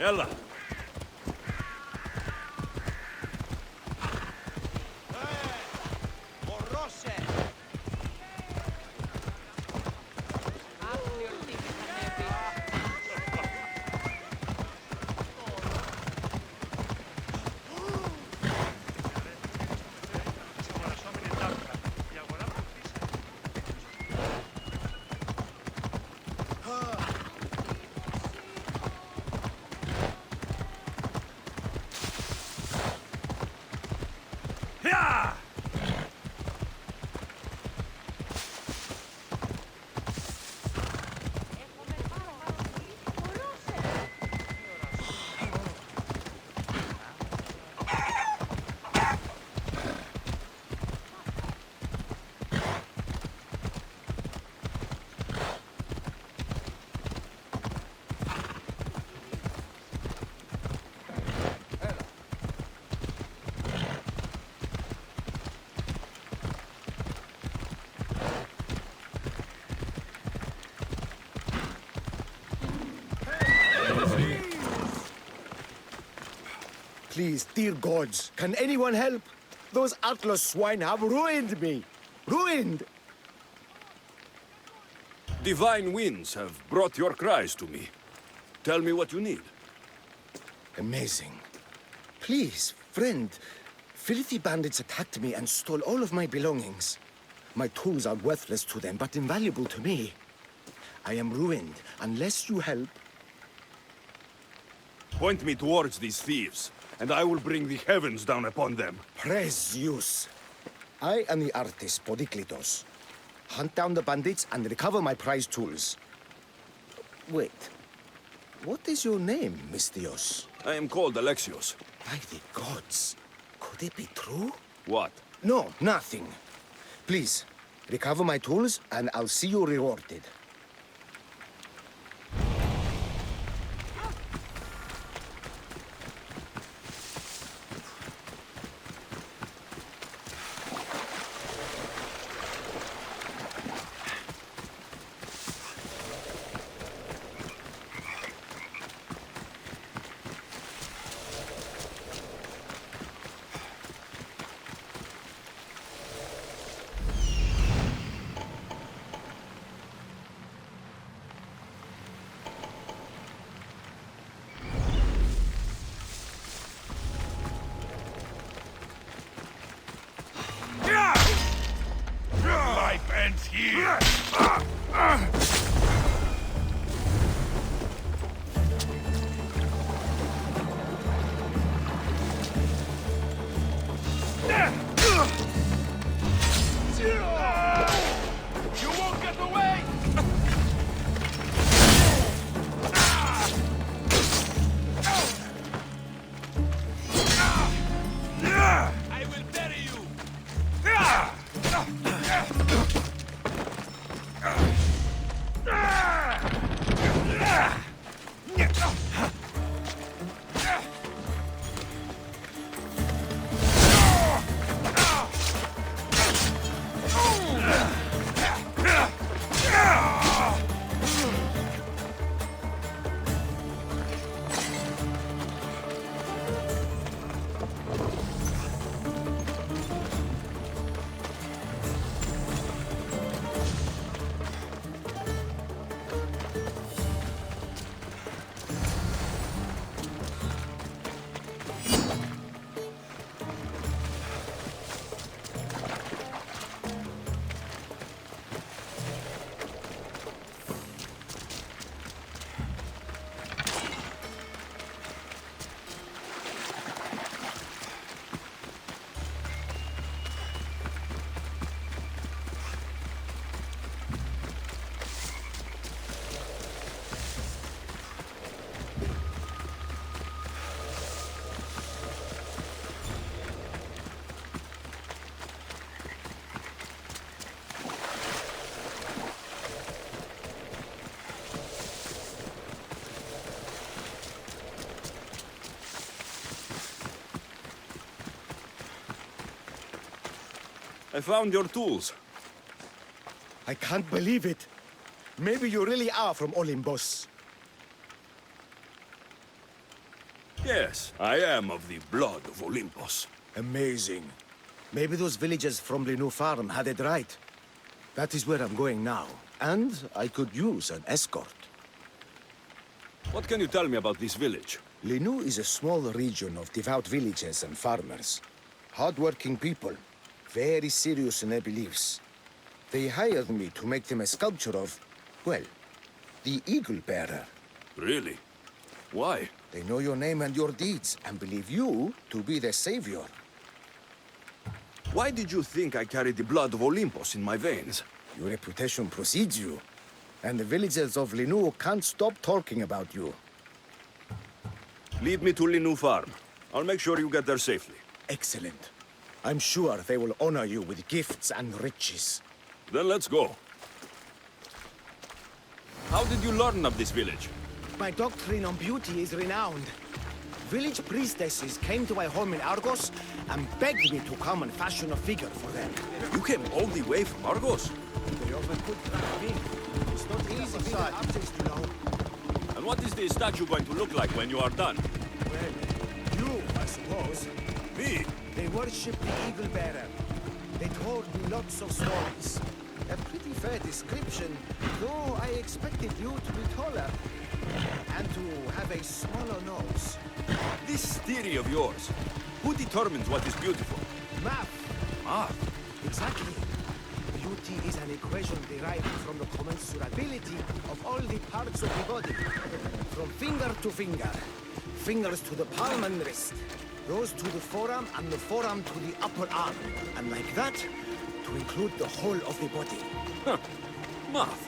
يلا. Yeah! Please, dear gods, can anyone help? Those Atlas swine have ruined me. Ruined! Divine winds have brought your cries to me. Tell me what you need. Amazing. Please, friend. Filthy bandits attacked me and stole all of my belongings. My tools are worthless to them, but invaluable to me. I am ruined. Unless you help... Point me towards these thieves, and I will bring the heavens down upon them. Praise Zeus. I am the artist, Podiklitos. Hunt down the bandits and recover my prized tools. Wait. What is your name, Misthios? I am called Alexios. By the gods. Could it be true? What? No, nothing. Please, recover my tools and I'll see you rewarded. Life ends here! You won't get away! I will bury you! I found your tools. I can't believe it. Maybe you really are from Olympus. Yes, I am of the blood of Olympus. Amazing. Maybe those villagers from Linu Farm had it right. That is where I'm going now. And I could use an escort. What can you tell me about this village? Linu is a small region of devout villagers and farmers. Hard-working people. Very serious in their beliefs. They hired me to make them a sculpture of, well, the Eagle Bearer. Really? Why? They know your name and your deeds, and believe you to be their savior. Why did you think I carried the blood of Olympus in my veins? Your reputation precedes you, and the villagers of Linu can't stop talking about you. Lead me to Linu Farm. I'll make sure you get there safely. Excellent. I'm sure they will honor you with gifts and riches. Then let's go. How did you learn of this village? My doctrine on beauty is renowned. Village priestesses came to my home in Argos and begged me to come and fashion a figure for them. You came all the way from Argos? They often could trap me. It's not easy being an artist, you know. And what is the statue going to look like when you are done? Well, you, I suppose. Me? They worship the Eagle Bearer. They told me lots of stories. A pretty fair description, though I expected you to be taller. And to have a smaller nose. This theory of yours, who determines what is beautiful? Math. Ah, Exactly. Beauty is an equation derived from the commensurability of all the parts of the body. From finger to finger. Fingers to the palm and wrist. Those to the forearm and the forearm to the upper arm. And like that, to include the whole of the body. math.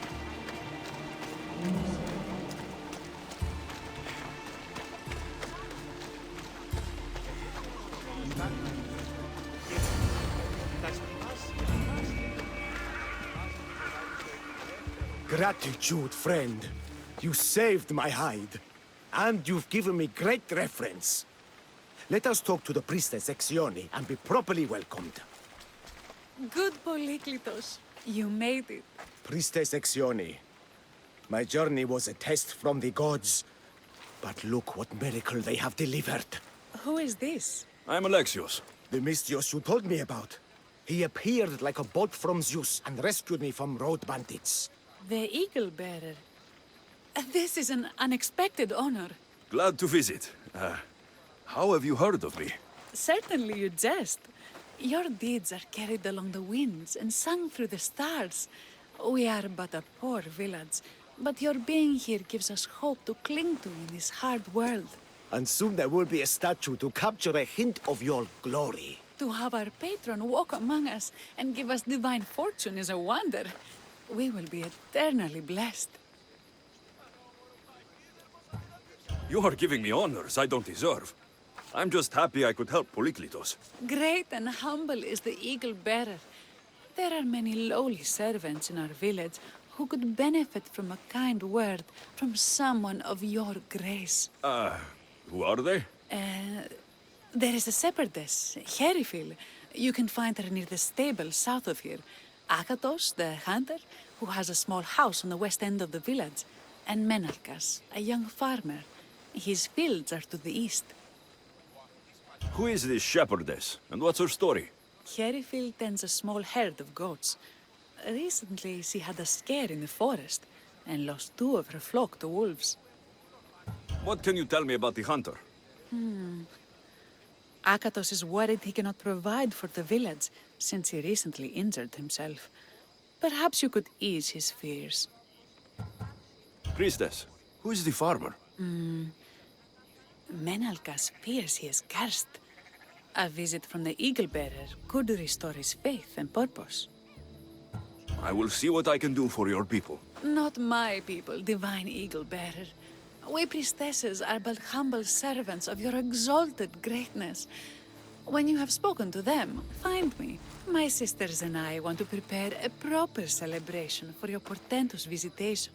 Gratitude, friend. You saved my hide. And you've given me great reference. Let us talk to the priestess Exione and be properly welcomed. Good Polyklitos. You made it. Priestess Exione, my journey was a test from the gods. But look what miracle they have delivered. Who is this? I'm Alexios. The Mystios you told me about. He appeared like a bolt from Zeus and rescued me from road bandits. The Eagle Bearer. This is an unexpected honor. Glad to visit. How have you heard of me? Certainly you jest. Your deeds are carried along the winds and sung through the stars. We are but a poor village, but your being here gives us hope to cling to in this hard world. And soon there will be a statue to capture a hint of your glory. To have our patron walk among us and give us divine fortune is a wonder. We will be eternally blessed. You are giving me honors I don't deserve. I'm just happy I could help Polyklitos. Great and humble is the Eagle Bearer. There are many lowly servants in our village who could benefit from a kind word from someone of your grace. Who are they? There is a shepherdess, Herifil. You can find her near the stable south of here. Akatos, the hunter, who has a small house on the west end of the village. And Menalkas, a young farmer. His fields are to the east. Who is this shepherdess, and what's her story? Herifil tends a small herd of goats. Recently, she had a scare in the forest and lost 2 of her flock to wolves. What can you tell me about the hunter? Akatos is worried he cannot provide for the village since he recently injured himself. Perhaps you could ease his fears. Priestess, who is the farmer? Menalkas fears he is cursed. A visit from the Eagle Bearer could restore his faith and purpose. I will see what I can do for your people. Not my people, divine Eagle Bearer. We priestesses are but humble servants of your exalted greatness. When you have spoken to them, find me. My sisters and I want to prepare a proper celebration for your portentous visitation.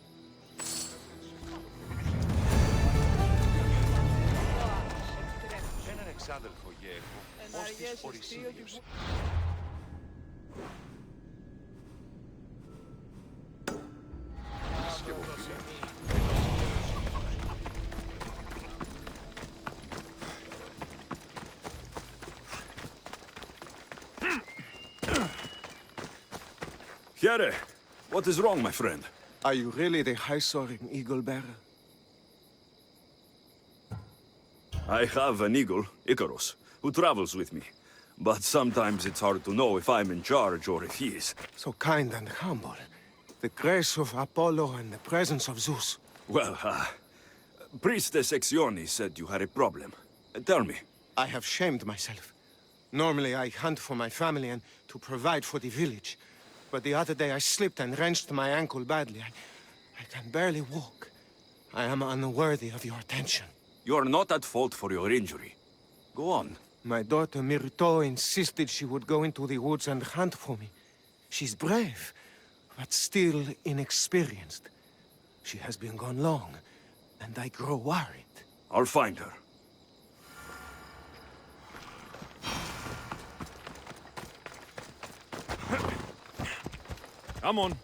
Έναν εξάδελφο γέρου, ως της Ορυσίδιος. Kere, what is wrong, my friend? Are you really the high-soaring eagle bearer? I have an eagle, Icarus, who travels with me. But sometimes it's hard to know if I'm in charge or if he is. So kind and humble. The grace of Apollo and the presence of Zeus. Well, Priestess Exione said you had a problem. Tell me. I have shamed myself. Normally I hunt for my family and to provide for the village. But the other day I slipped and wrenched my ankle badly. I can barely walk. I am unworthy of your attention. You are not at fault for your injury. Go on. My daughter Myrto insisted she would go into the woods and hunt for me. She's brave, but still inexperienced. She has been gone long, and I grow worried. I'll find her. Come on.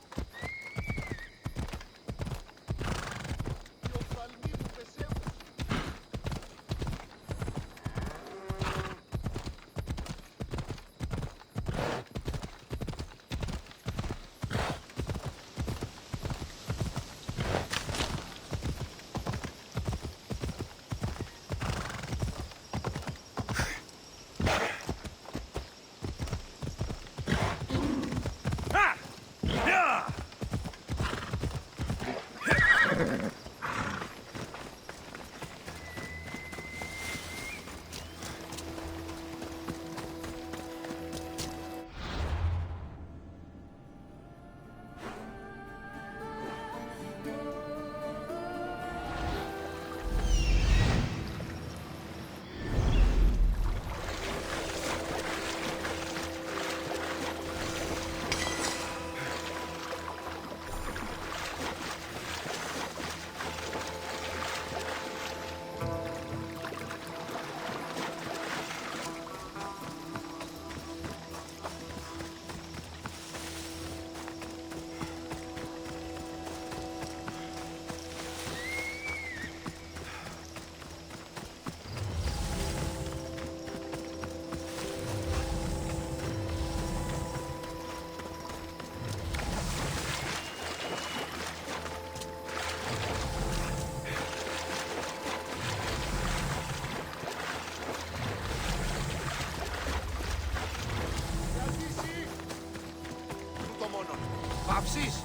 Παύσεις!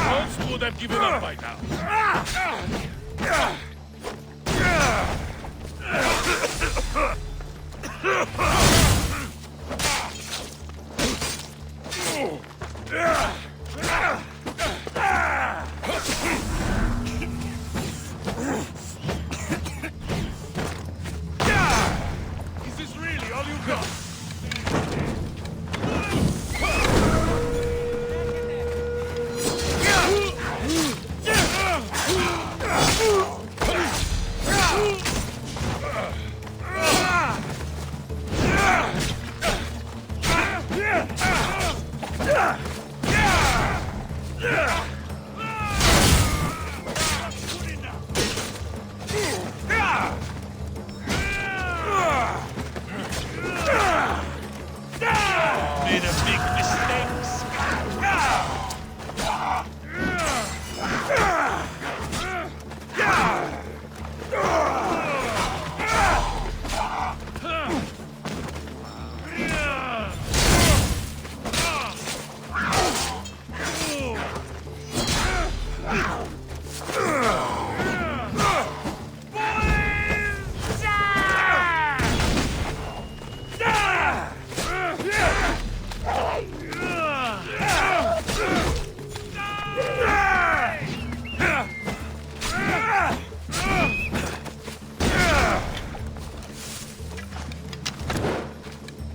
Most would have given up by now. Is this really all you got? Made a big mistakes.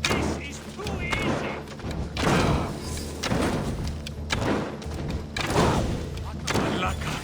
This is too easy. Laka.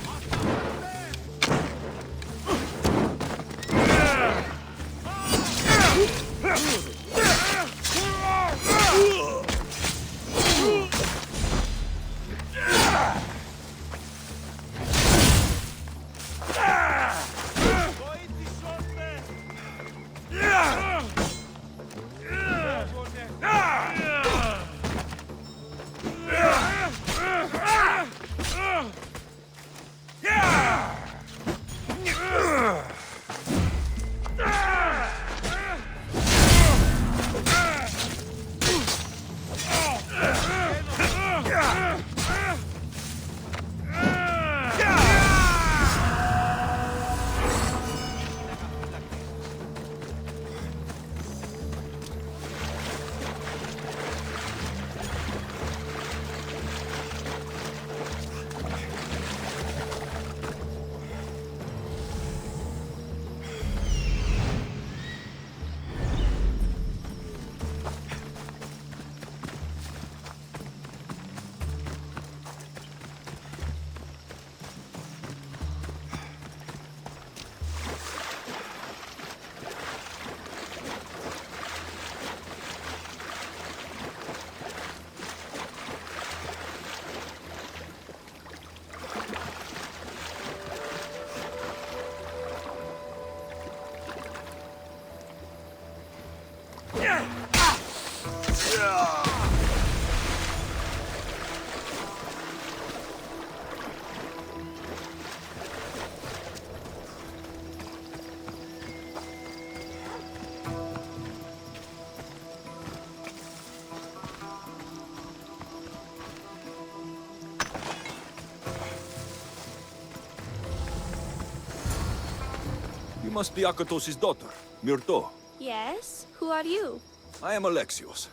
You must be Akatos's daughter, Myrto. Yes? Who are you? I am Alexios.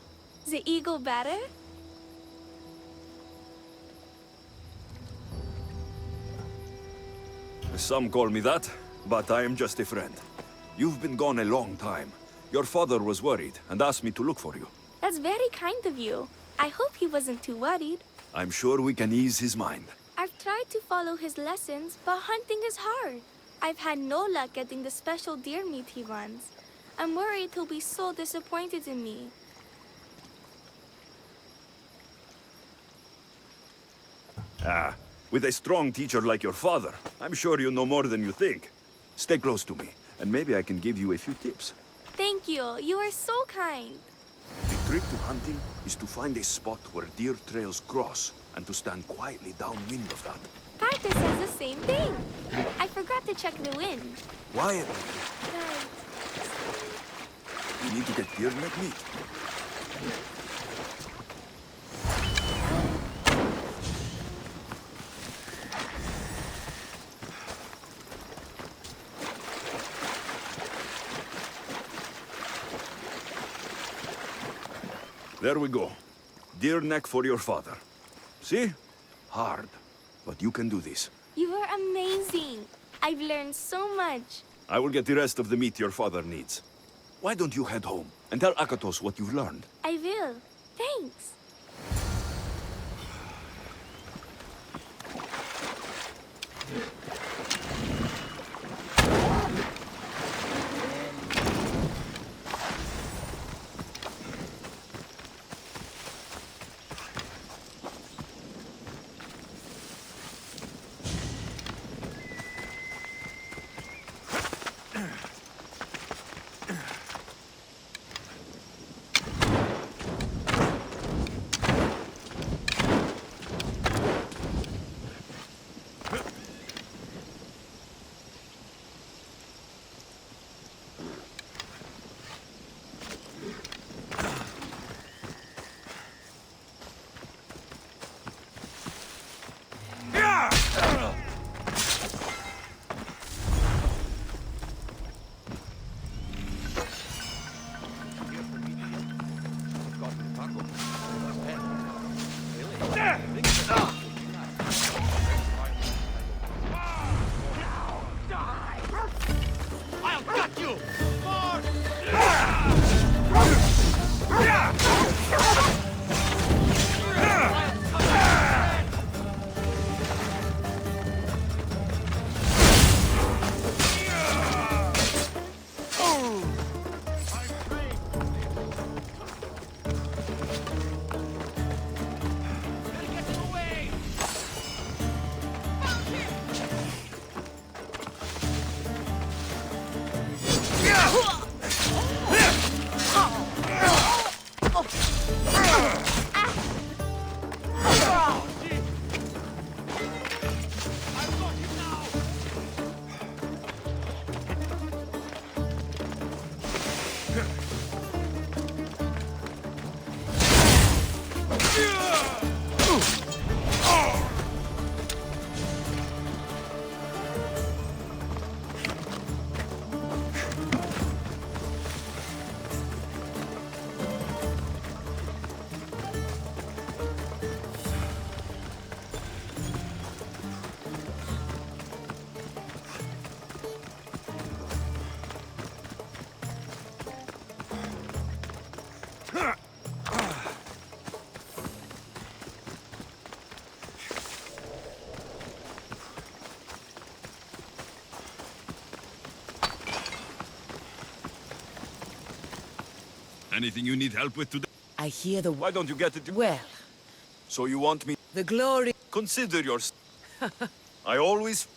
The Eagle Bearer? Some call me that, but I am just a friend. You've been gone a long time. Your father was worried and asked me to look for you. That's very kind of you. I hope he wasn't too worried. I'm sure we can ease his mind. I've tried to follow his lessons, but hunting is hard. I've had no luck getting the special deer meat he wants. I'm worried he'll be so disappointed in me. With a strong teacher like your father, I'm sure you know more than you think. Stay close to me, and maybe I can give you a few tips. Thank Thank you. You are so kind. The trick to hunting is to find a spot where deer trails cross and to stand quietly downwind of that. Carter says the same thing. I forgot to check the wind. Quietly. Right. You need to get deer neck meat. There we go. Deer neck for your father. See? Hard. But you can do this. You are amazing. I've learned so much. I will get the rest of the meat your father needs. Why don't you head home and tell Akatos what you've learned? I will. Thanks. I'll cut you! Anything you need help with today? I hear the... Why don't you get it? Well, So you want me? the glory... Consider your... I always...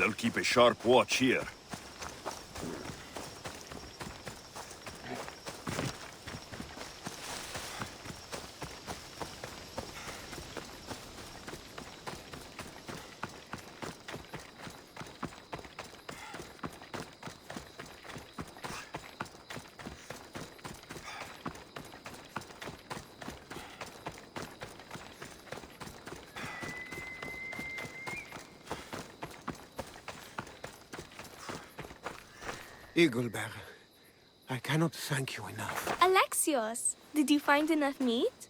They'll keep a sharp watch here. Eaglebearer, I cannot thank you enough. Alexios, did you find enough meat?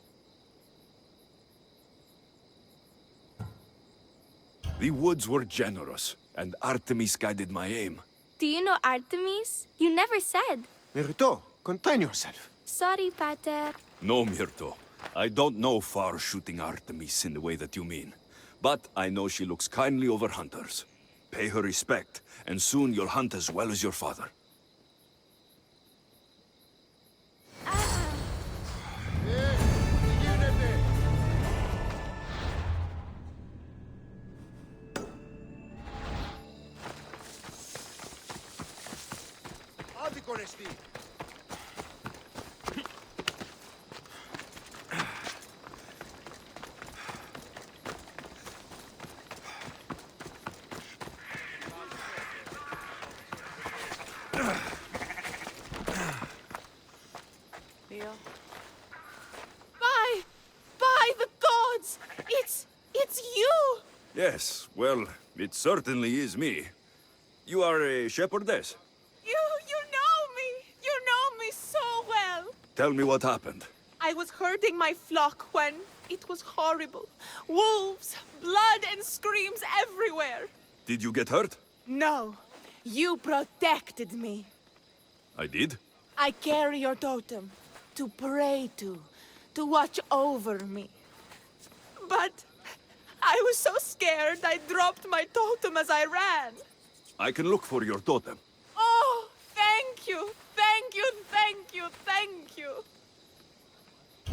The woods were generous, and Artemis guided my aim. Do you know Artemis? You never said. Myrto, contain yourself. Sorry, Pater. No, Myrto. I don't know far-shooting Artemis in the way that you mean. But I know she looks kindly over hunters. Pay her respect, and soon you'll hunt as well as your father. By the gods! It's you! Yes, well, it certainly is me. You are a shepherdess. You know me! You know me so well! Tell me what happened. I was herding my flock when it was horrible. Wolves, blood and screams everywhere. Did you get hurt? No, you protected me. I did. I carry your totem to pray to watch over me. But I was so scared I dropped my totem as I ran. I can look for your totem. Oh, thank you, thank you, thank you, thank you.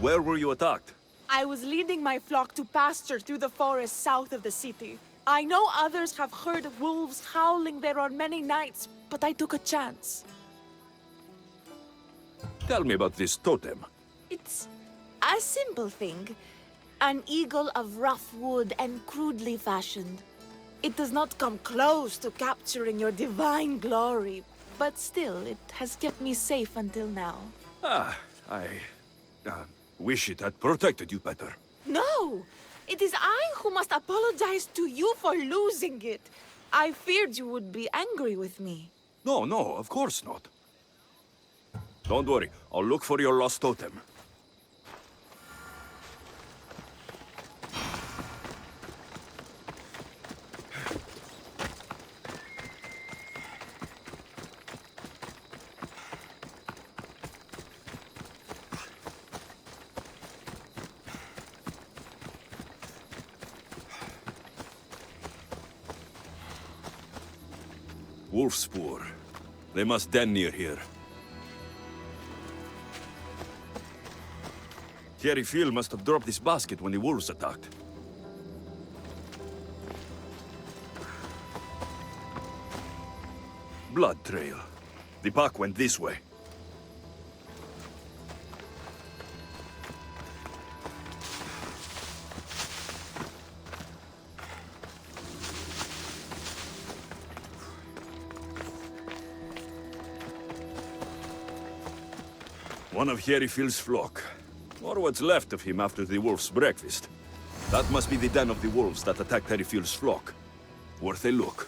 Where were you attacked? I was leading my flock to pasture through the forest south of the city. I know others have heard wolves howling there on many nights, but I took a chance. Tell me about this totem. It's a simple thing. An eagle of rough wood and crudely fashioned. It does not come close to capturing your divine glory, but still, it has kept me safe until now. I wish it had protected you better. No! It is I who must apologize to you for losing it. I feared you would be angry with me. No, of course not. Don't worry, I'll look for your lost totem. Wolfspoor. They must den near here. Thierry Phil must have dropped this basket when the wolves attacked. Blood trail. The pack went this way. One of Hierifil's flock. Or what's left of him after the wolf's breakfast. That must be the den of the wolves that attacked Hierifil's flock. Worth a look.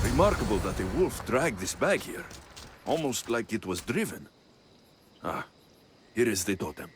Remarkable that a wolf dragged this bag here. Almost like it was driven. Ah, here is the totem.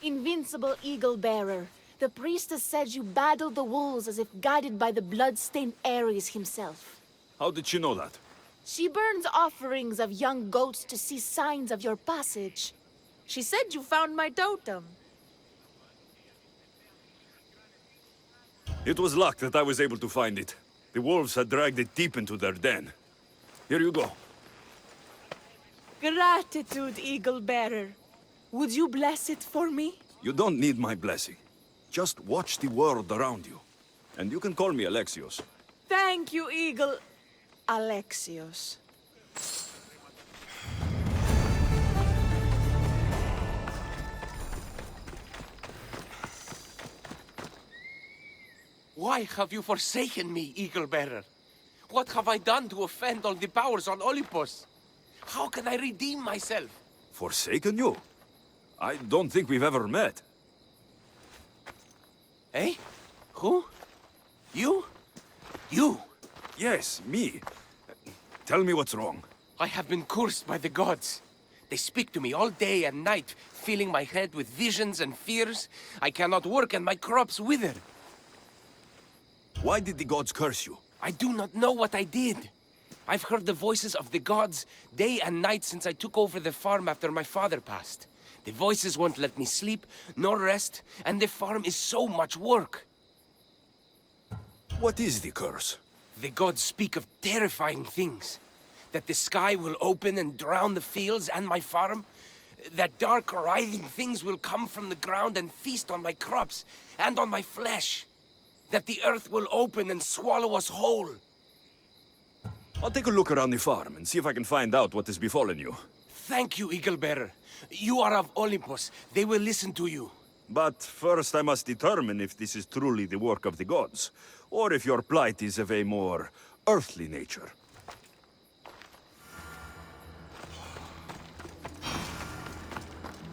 Invincible Eagle Bearer, the priestess said you battled the wolves as if guided by the blood-stained Ares himself. How did she know that? She burns offerings of young goats to see signs of your passage. She said you found my totem. It was luck that I was able to find it. The wolves had dragged it deep into their den. Here you go. Gratitude, Eagle Bearer. Would you bless it for me? You don't need my blessing. Just watch the world around you. And you can call me Alexios. Thank you, Eagle... Alexios. Why have you forsaken me, Eagle Bearer? What have I done to offend all the powers on Olympus? How can I redeem myself? Forsaken you? I don't think we've ever met. Eh? Who? You? You! Yes, me. Tell me what's wrong. I have been cursed by the gods. They speak to me all day and night, filling my head with visions and fears. I cannot work and my crops wither. Why did the gods curse you? I do not know what I did. I've heard the voices of the gods day and night since I took over the farm after my father passed. The voices won't let me sleep, nor rest, and the farm is so much work. What is the curse? The gods speak of terrifying things. That the sky will open and drown the fields and my farm. That dark, writhing things will come from the ground and feast on my crops and on my flesh. That the earth will open and swallow us whole. I'll take a look around the farm and see if I can find out what has befallen you. Thank you, Eagle Bearer. You are of Olympus. They will listen to you. But first I must determine if this is truly the work of the gods, or if your plight is of a more earthly nature.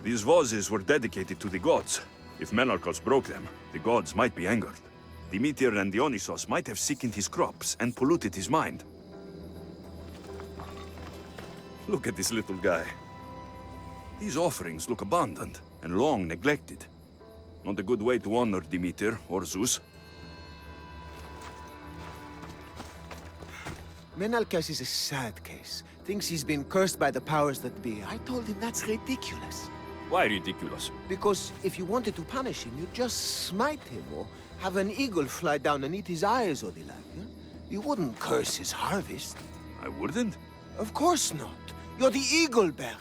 These vases were dedicated to the gods. If Menalcos broke them, the gods might be angered. Demeter and Dionysos might have sickened his crops and polluted his mind. Look at this little guy. These offerings look abandoned and long neglected. Not a good way to honor Demeter or Zeus. Menalcas is a sad case. Thinks he's been cursed by the powers that be. I told him that's ridiculous. Why ridiculous? Because if you wanted to punish him, you'd just smite him or have an eagle fly down and eat his eyes or the like. Huh? You wouldn't curse his harvest. I wouldn't. Of course not. You're the eagle bearer.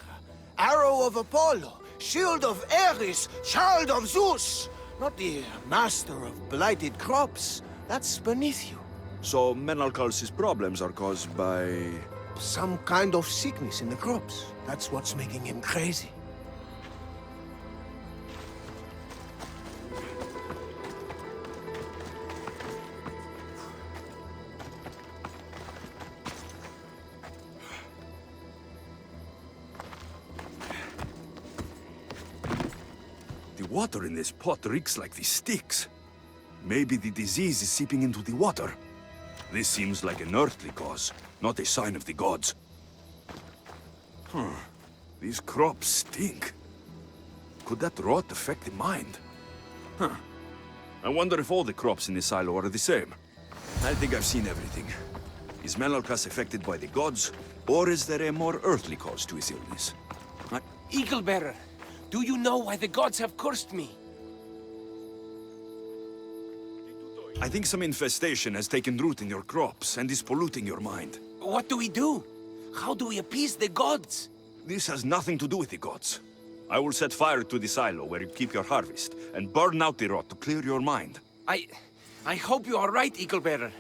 Arrow of Apollo, shield of Ares, child of Zeus. Not the master of blighted crops. That's beneath you. So Menalcas' problems are caused by... Some kind of sickness in the crops. That's what's making him crazy. The water in this pot reeks like the sticks. Maybe the disease is seeping into the water. This seems like an earthly cause, not a sign of the gods. These crops stink. Could that rot affect the mind? I wonder if all the crops in this silo are the same. I think I've seen everything. Is Menalcas affected by the gods, or is there a more earthly cause to his illness? Eagle Bearer, do you know why the gods have cursed me? I think some infestation has taken root in your crops and is polluting your mind. What do we do? How do we appease the gods? This has nothing to do with the gods. I will set fire to the silo where you keep your harvest, and burn out the rot to clear your mind. I hope you are right, Eagle Bearer.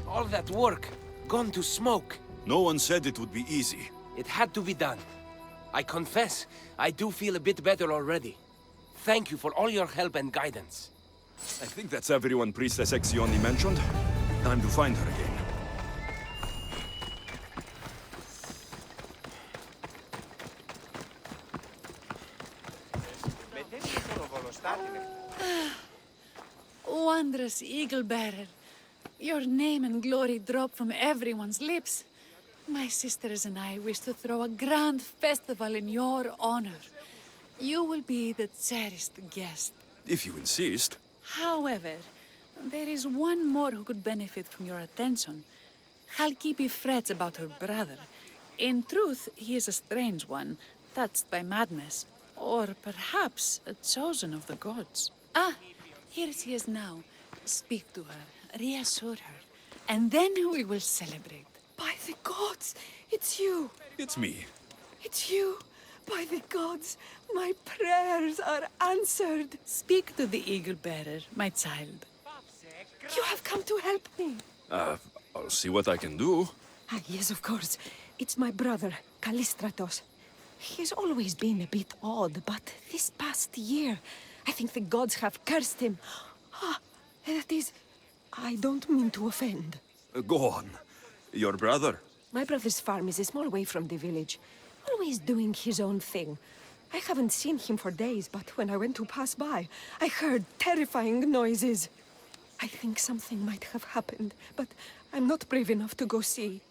All that work, gone to smoke. No one said it would be easy. It had to be done. I confess, I do feel a bit better already. Thank you for all your help and guidance. I think that's everyone Priestess Exioni mentioned. Time to find her again. glorious Eagle Bearer. Your name and glory drop from everyone's lips. My sisters and I wish to throw a grand festival in your honor. You will be the cherished guest. If you insist. However, there is one more who could benefit from your attention. Halkipi frets about her brother. In truth, he is a strange one, touched by madness. Or perhaps a chosen of the gods. Ah, here she is now. Speak to her, reassure her, and then we will celebrate. By the gods, it's you. It's me. It's you. By the gods, my prayers are answered. Speak to the Eagle Bearer, my child. You have come to help me. I'll see what I can do. Ah, yes, of course. It's my brother, Callistratos. He's always been a bit odd, but this past year, I think the gods have cursed him. Ah, that is, I don't mean to offend. Go on. Your brother? My brother's farm is a small way from the village. Always doing his own thing. I haven't seen him for days, but when I went to pass by, I heard terrifying noises. I think something might have happened, but I'm not brave enough to go see.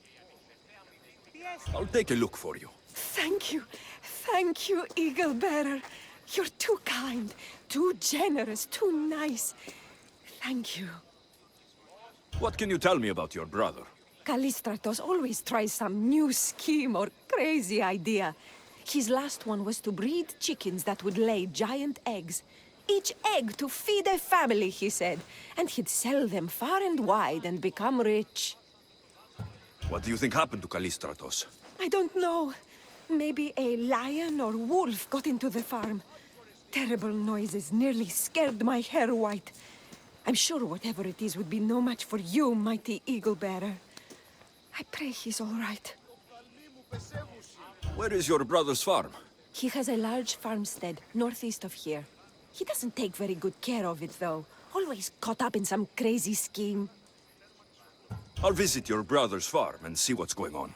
I'll take a look for you. Thank you. Thank you, Eagle Bearer. You're too kind, too generous, too nice. Thank you. What can you tell me about your brother? Callistratos always tries some new scheme or crazy idea. His last one was to breed chickens that would lay giant eggs. Each egg to feed a family, he said. And he'd sell them far and wide and become rich. What do you think happened to Callistratos? I don't know. Maybe a lion or wolf got into the farm. Terrible noises nearly scared my hair white. I'm sure whatever it is would be no match for you, mighty Eagle Bearer. I pray he's all right. Where is your brother's farm? He has a large farmstead northeast of here. He doesn't take very good care of it, though. Always caught up in some crazy scheme. I'll visit your brother's farm and see what's going on.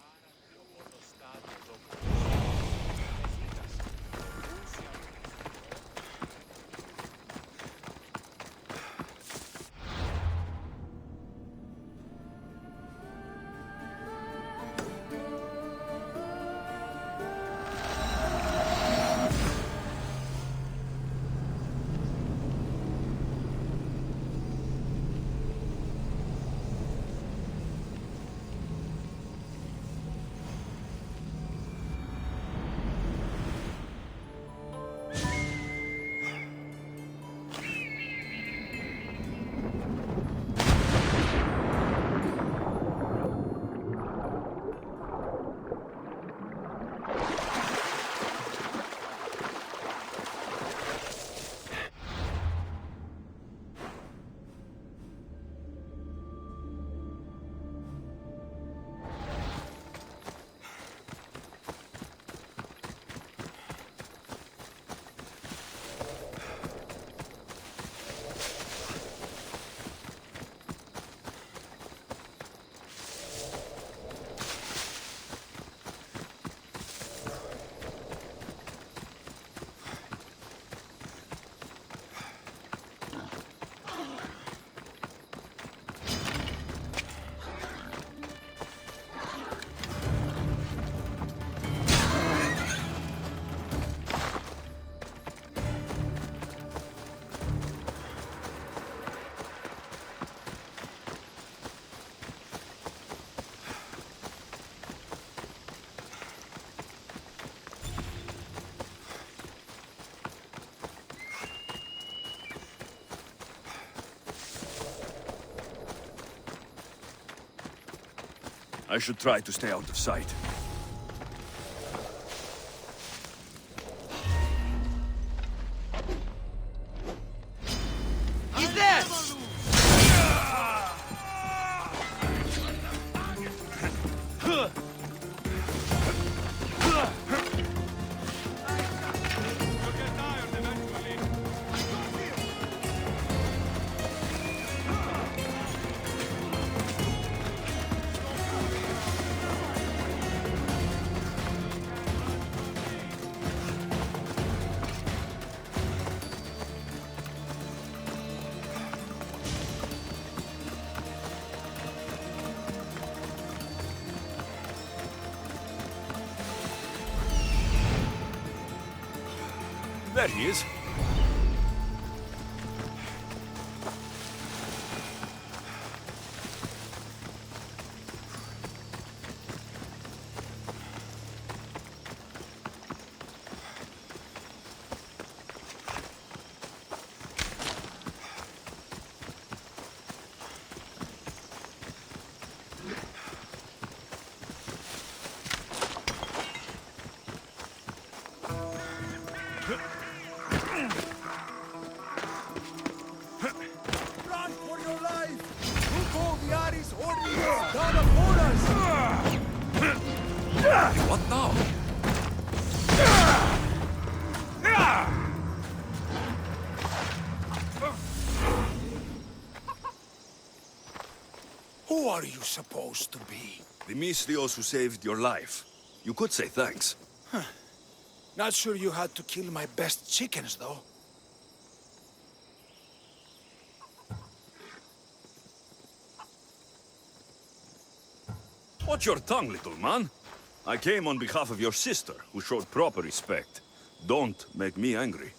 I should try to stay out of sight. He's there! There he is. Run for your life! Hugo Viari's order is down upon us! What now? Who are you supposed to be? The Misthios who saved your life. You could say thanks. Not sure you had to kill my best chickens, though. Watch your tongue, little man. I came on behalf of your sister, who showed proper respect. Don't make me angry.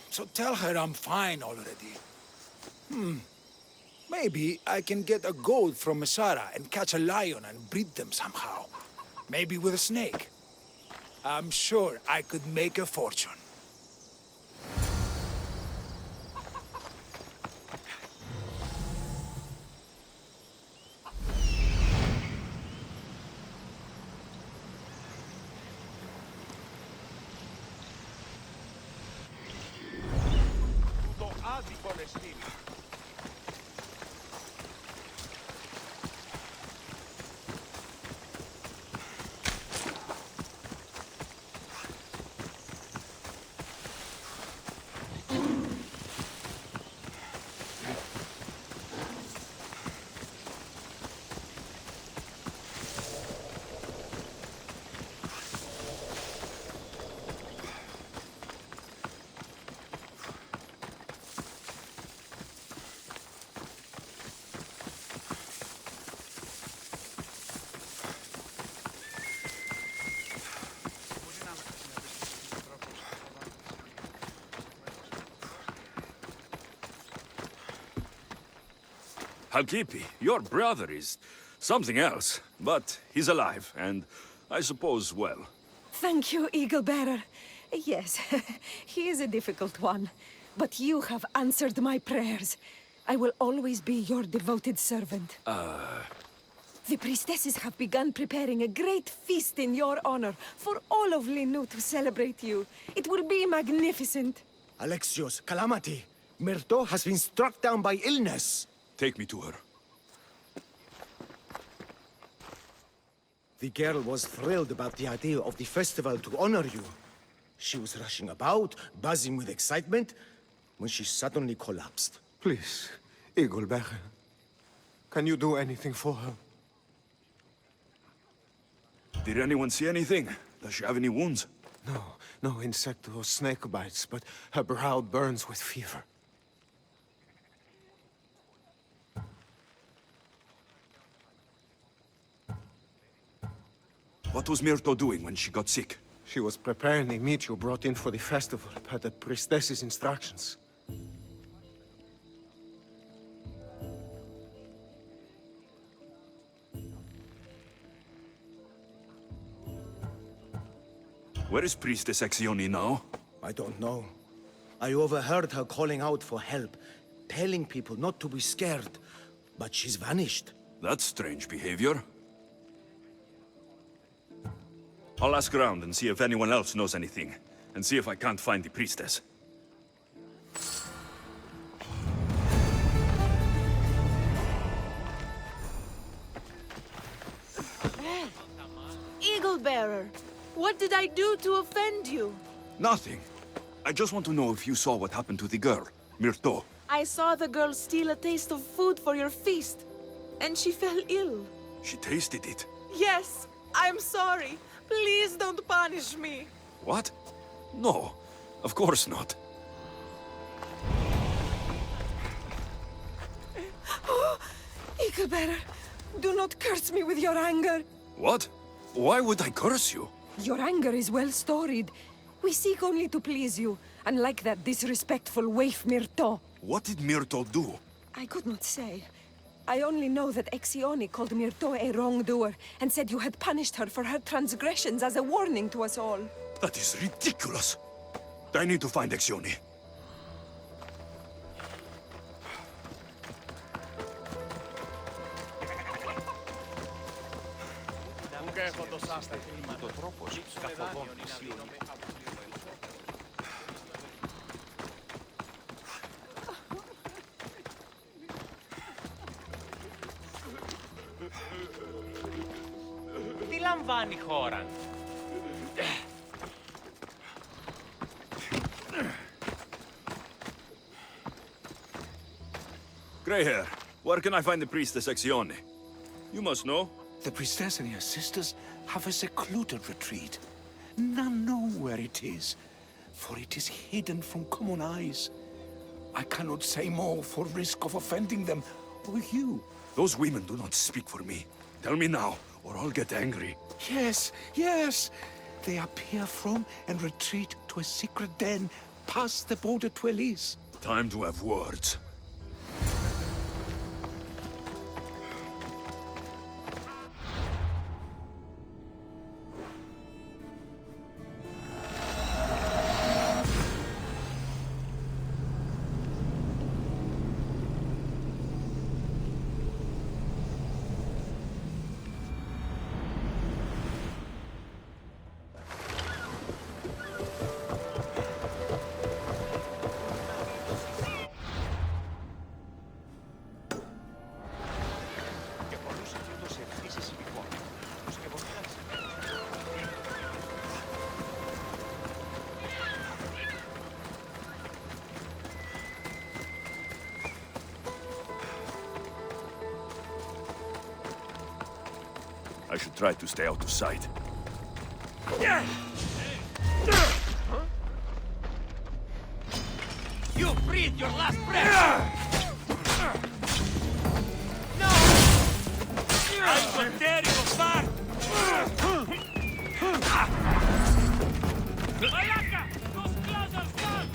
So tell her I'm fine already. Maybe I can get a goat from Mesara and catch a lion and breed them somehow. Maybe with a snake. I'm sure I could make a fortune. Halkipi, your brother is something else, but he's alive, and I suppose well. Thank you, Eagle Bearer. Yes, he is a difficult one, but you have answered my prayers. I will always be your devoted servant. The priestesses have begun preparing a great feast in your honor for all of Linu to celebrate you. It will be magnificent. Alexios, calamity. Myrto has been struck down by illness. Take me to her. The girl was thrilled about the idea of the festival to honor you. She was rushing about, buzzing with excitement, when she suddenly collapsed. Please, Eagle Bearer. Can you do anything for her? Did anyone see anything? Does she have any wounds? No insect or snake bites, but her brow burns with fever. What was Myrto doing when she got sick? She was preparing the meat you brought in for the festival, per the priestess's instructions. Where is Priestess Exioni now? I don't know. I overheard her calling out for help, telling people not to be scared, but she's vanished. That's strange behavior. I'll ask around and see if anyone else knows anything, and see if I can't find the priestess. Eagle Bearer, what did I do to offend you? Nothing. I just want to know if you saw what happened to the girl, Myrto. I saw the girl steal a taste of food for your feast, and she fell ill. She tasted it. Yes, I'm sorry. Please don't punish me. What? No, of course not. Eagle Bearer, do not curse me with your anger. What? Why would I curse you? Your anger is well storied. We seek only to please you, unlike that disrespectful waif Myrto. What did Myrtle do? I could not say. I only know that Exione called Myrto a wrongdoer and said you had punished her for her transgressions as a warning to us all. That is ridiculous. I need to find Exione. Τι λαμβάνει χώρα? Greyhair, where can I find the priestess Exione? You must know. The priestess and her sisters have a secluded retreat. None know where it is, for it is hidden from common eyes. I cannot say more for risk of offending them or you. Those women do not speak for me. Tell me now, or I'll get angry. Yes, yes. They appear from and retreat to a secret den past the border to Elise. Time to have words. I should try to stay out of sight. You breathe your last breath! No! I will tear you apart! Malaka! Those claws are strong!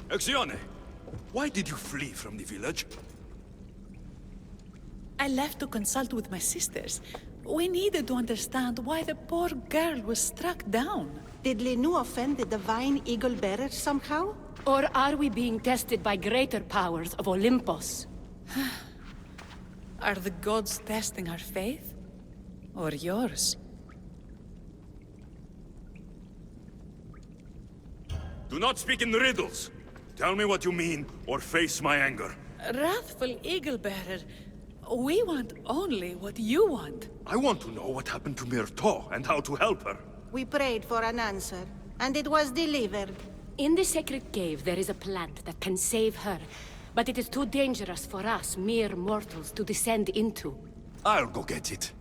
Exione, why did you flee from the village? I left to consult with my sisters. We needed to understand why the poor girl was struck down. Did Lenu offend the divine eagle bearer somehow? Or are we being tested by greater powers of Olympus? Are the gods testing our faith? Or yours? Do not speak in riddles. Tell me what you mean, or face my anger. Wrathful Eagle Bearer, we want only what you want. I want to know what happened to Myrto and how to help her. We prayed for an answer, and it was delivered. In the sacred cave, there is a plant that can save her, but it is too dangerous for us, mere mortals, to descend into. I'll go get it.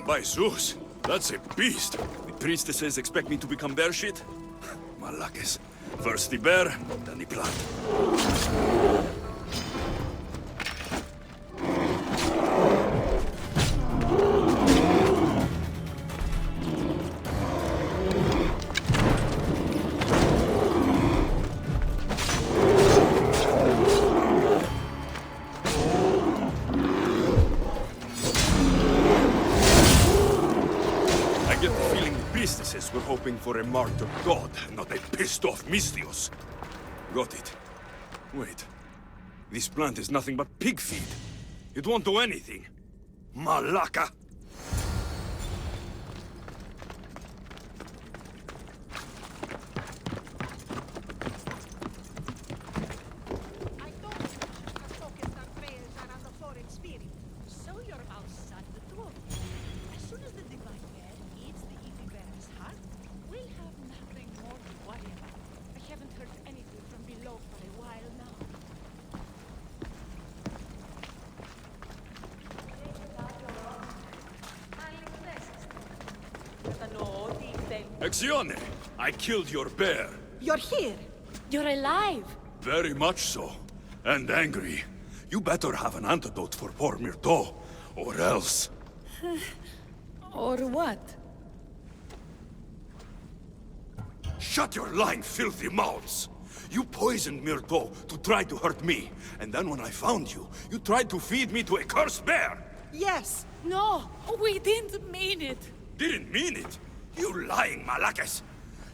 By Zeus, that's a beast. The priestesses expect me to become their shit? Malakes. First the bear, then the plant. I get the feeling the priestesses were hoping for a martyr god, not a pissed-off Misthios. Got it. Wait. This plant is nothing but pig feed. It won't do anything. Malaka! Exione! I killed your bear. You're here. You're alive! Very much so. And angry. You better have an antidote for poor Myrto, or else. Or what? Shut your lying, filthy mouths! You poisoned Myrto to try to hurt me, and then when I found you, you tried to feed me to a cursed bear! Yes. No, we didn't mean it. Didn't mean it! You lying Malakas!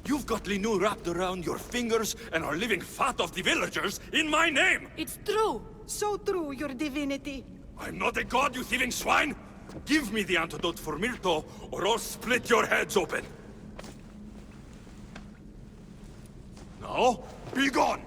You've got Linu wrapped around your fingers and are living fat off the villagers in my name! It's true. So true, your divinity. I'm not a god, you thieving swine! Give me the antidote for Myrto, or I'll split your heads open! Now, be gone!